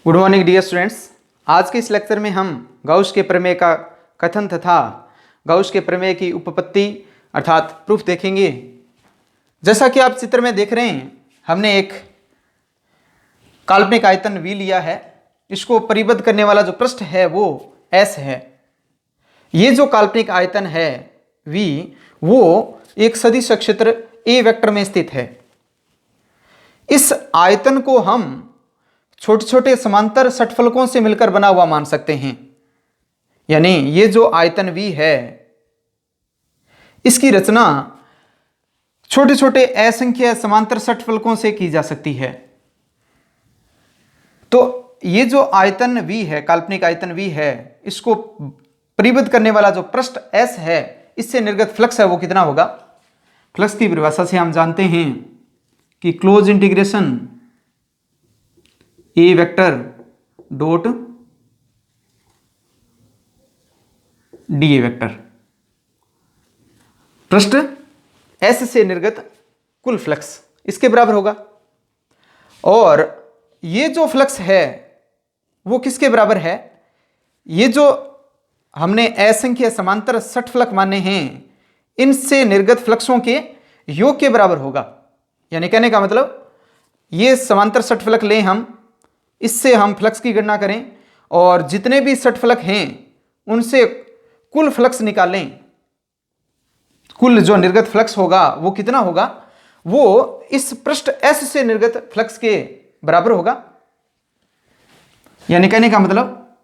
Good morning dear students. आज के इस लेक्चर में हम गाउस के प्रमेय का कथन तथा गाउस के प्रमेय की उपपत्ति अर्थात प्रूफ देखेंगे। जैसा कि आप चित्र में देख रहे हैं, हमने एक काल्पनिक आयतन V लिया है। इसको परिबद्ध करने वाला जो पृष्ठ है वो S है। ये जो काल्पनिक आयतन है V, वो एक सदिश क्षेत्र A वेक्टर में स्थित है। इस आयतन को हम छोटे छोटे समांतर षटफलकों से मिलकर बना हुआ मान सकते हैं। यानी ये जो आयतन V है, इसकी रचना छोटे छोटे असंख्य समांतर षटफलकों से की जा सकती है। तो ये जो आयतन V है, काल्पनिक आयतन V है, इसको परिबद्ध करने वाला जो पृष्ठ S है, इससे निर्गत फ्लक्स है वो कितना होगा? फ्लक्स की परिभाषा से हम जानते हैं कि close integration A vector dot D A vector पृष्ठ S से निर्गत कुल फ्लक्स इसके बराबर होगा। और ये जो फ्लक्स है वो किसके बराबर है? ये जो हमने असंख्य समांतर षटफलक माने हैं, इनसे निर्गत फ्लक्सों के योग के बराबर होगा। यानी कहने का मतलब, ये समांतर षटफलक लें हम, इससे हम फ्लक्स की गणना करें और जितने भी षटफलक हैं उनसे कुल फ्लक्स निकालें। कुल जो निर्गत फ्लक्स होगा वो कितना होगा? वो इस पृष्ठ S से निर्गत फ्लक्स के बराबर होगा। यानी कहने का मतलब,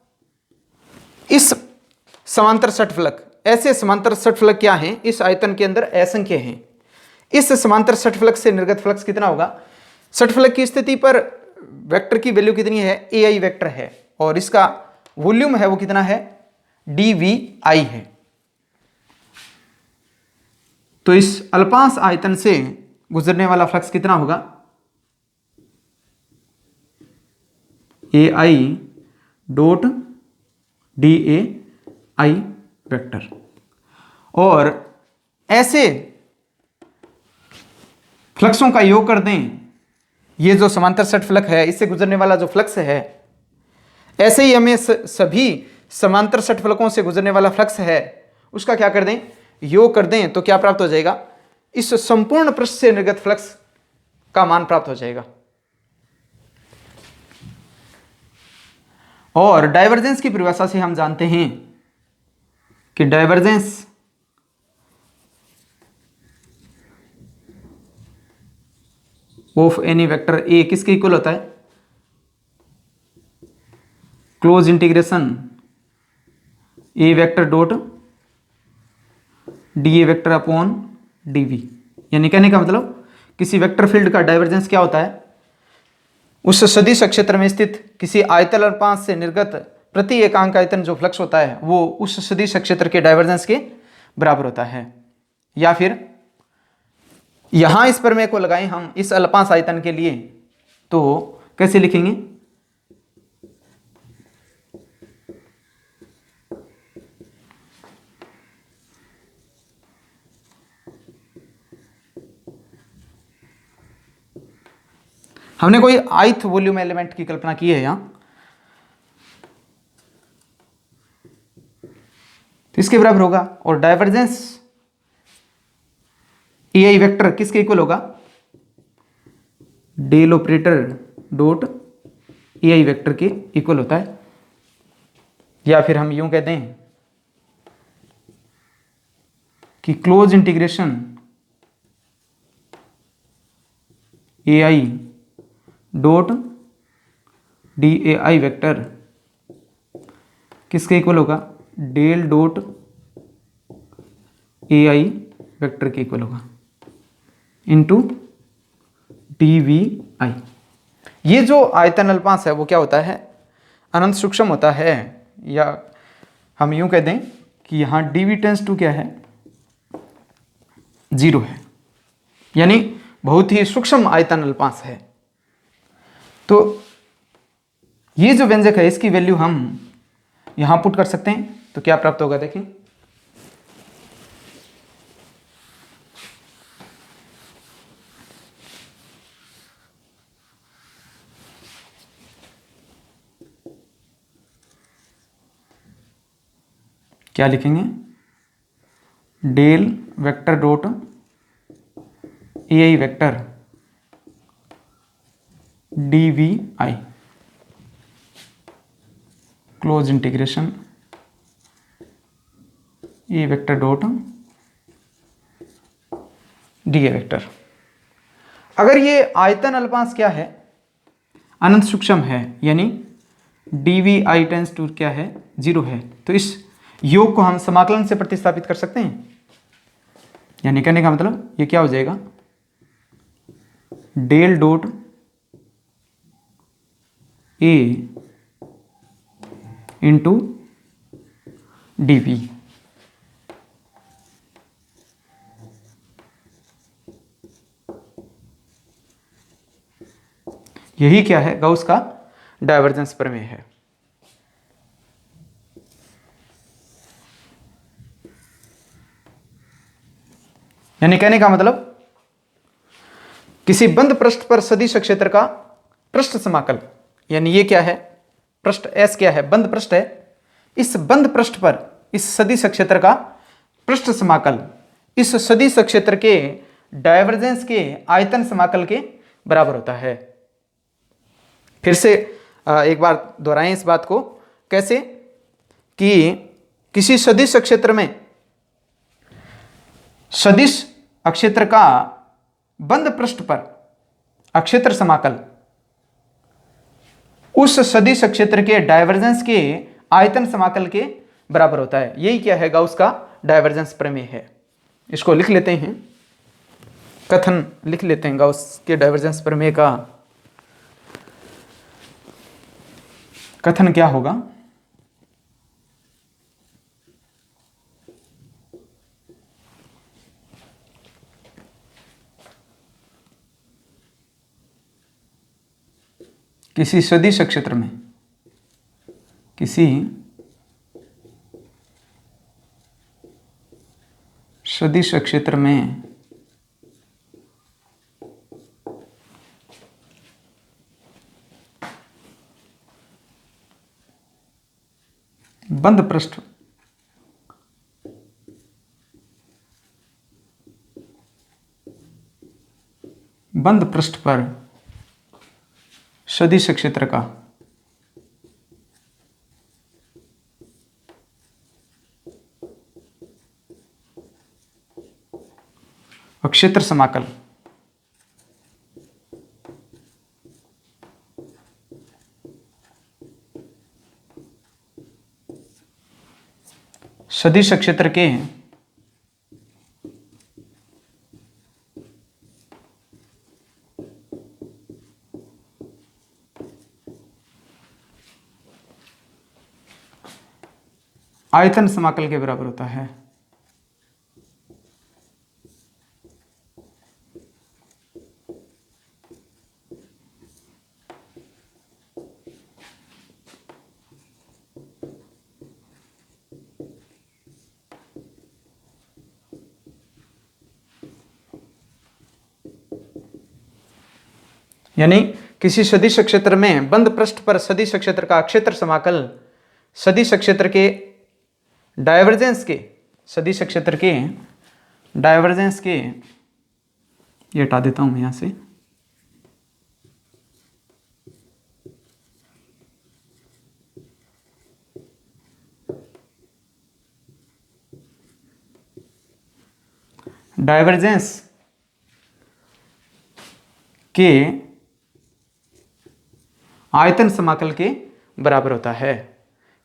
इस समांतर षटफलक, ऐसे समांतर षटफलक क्या हैं इस आयतन के अंदर? असंख्य हैं। इस समांतर षटफलक से निर्गत फ्लक्स कितना होगा? षटफलक की स्थिति पर वेक्टर की वैल्यू कितनी है? AI वेक्टर है और इसका वॉल्यूम है वो कितना है? dVi है। तो इस अल्पांश आयतन से गुजरने वाला फ्लक्स कितना होगा? AI dot DAI vector. और ऐसे फ्लक्सों का योग कर दें, ये जो समांतर षटफलक है इससे गुजरने वाला जो फ्लक्स है, ऐसे ही हमें सभी समांतर षटफलकों से गुजरने वाला फ्लक्स है उसका क्या कर दें? योग कर दें। तो क्या प्राप्त हो जाएगा? इस संपूर्ण पृष्ठ से निर्गत फ्लक्स का मान प्राप्त हो जाएगा। और डाइवर्जेंस की परिभाषा से हम जानते हैं कि divergence of any vector A किसके इक्वल होता है? Close integration A vector dot D A vector upon D V. यानी कहने का मतलब, किसी वेक्टर फील्ड का डाइवर्जेंस क्या होता है? उस सदिश क्षेत्र में स्थित किसी आयतन अल्पांश से निर्गत प्रति एकांक आयतन जो फ्लक्स होता है वो उस सदिश क्षेत्र के डाइवर्जेंस के बराबर होता है। या फिर यहां इस प्रमेय को लगाएं हम इस अल्पांश आयतन के लिए, तो कैसे लिखेंगे? हमने कोई ith वॉल्यूम एलिमेंट की कल्पना की है यहां, तो इसके बराबर होगा। और डाइवर्जेंस AI वेक्टर किसके इक्वल होगा? Del operator dot AI vector के इक्वल होता है। या फिर हम यूं कहते हैं कि close integration AI dot DAI vector किसके इक्वल होगा? डेल डॉट AI वेक्टर के इक्वल होगा इंटू DVI। ये जो आयतन अल्पांश है वो क्या होता है? अनंत सूक्ष्म होता है। या हम यूं कह दें कि यहां dV टेंस टू क्या है? 0 है। यानी बहुत ही सूक्ष्म आयतन अल्पांश है। तो ये जो व्यंजक है इसकी वैल्यू हम यहां पुट कर सकते हैं। तो क्या प्राप्त होगा देखें, क्या लिखेंगे, del vector dot A I vector D V I close integration A vector dot D A vector. अगर ये आयतन अल्पांश क्या है, अनंत सूक्ष्म है, यानी D V I tends to क्या है, 0 है, तो इस योग को हम समाकलन से प्रतिस्थापित कर सकते हैं। यानी कहने का मतलब ये क्या हो जाएगा, del dot A into D V. यही क्या है, गॉस का डायवर्जेंस प्रमेय है। यानी कहने का मतलब किसी बंद पृष्ठ पर सदिश क्षेत्र का पृष्ठ समाकल, यानी ये क्या है, पृष्ठ S क्या है, बंद पृष्ठ है, इस बंद पृष्ठ पर इस सदिश क्षेत्र का पृष्ठ समाकल इस सदिश क्षेत्र के डायवर्जेंस के आयतन समाकल के बराबर होता है। फिर से एक बार दोहराएं इस बात को, कैसे कि किसी सदिश क्षेत्र में सदिश क्षेत्र का बंद पृष्ठ पर क्षेत्र समाकल उस सदिश क्षेत्र के डायवर्जेंस के आयतन समाकल के बराबर होता है। यही क्या है, गॉस का डायवर्जेंस प्रमेय है। इसको लिख लेते हैं, कथन लिख लेते हैं गॉस के डायवर्जेंस प्रमेय का कथन क्या होगा। किसी सदिश क्षेत्र में किसी सदिश क्षेत्र में बंद पृष्ठ पर सदिश क्षेत्र का क्षेत्र समाकल सदिश क्षेत्र के आयतन समाकल के बराबर होता है। यानी किसी सदिश क्षेत्र में बंद पृष्ठ पर सदिश क्षेत्र का क्षेत्र समाकल सदिश क्षेत्र के डायवर्जेंस के सदिश क्षेत्र के डायवर्जेंस के, ये हटा देता हूं मैं यहां से, डायवर्जेंस के आयतन समाकल के बराबर होता है।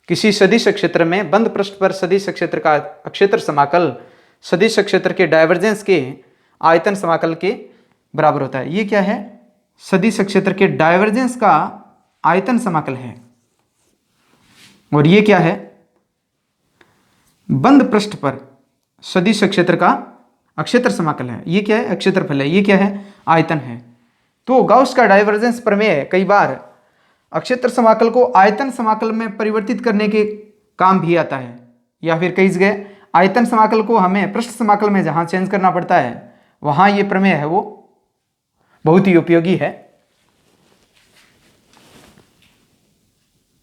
किसी सदिश क्षेत्र में बंद पृष्ठ पर सदिश क्षेत्र का क्षेत्र समाकल सदिश क्षेत्र के डायवर्जेंस के आयतन समाकल के बराबर होता है। ये क्या है, सदिश क्षेत्र के डायवर्जेंस का आयतन समाकल है। और ये क्या है, बंद पृष्ठ पर सदिश क्षेत्र का क्षेत्र समाकल है। ये क्या है, क्षेत्रफल है। ये क्या है, आयतन है। तो गॉस का डायवर्जेंस प्रमेय कई बार क्षेत्र समाकल को आयतन समाकल में परिवर्तित करने के काम भी आता है, या फिर कई जगह आयतन समाकल को हमें पृष्ठ समाकल में जहां चेंज करना पड़ता है वहां ये प्रमेय है वो बहुत ही उपयोगी है।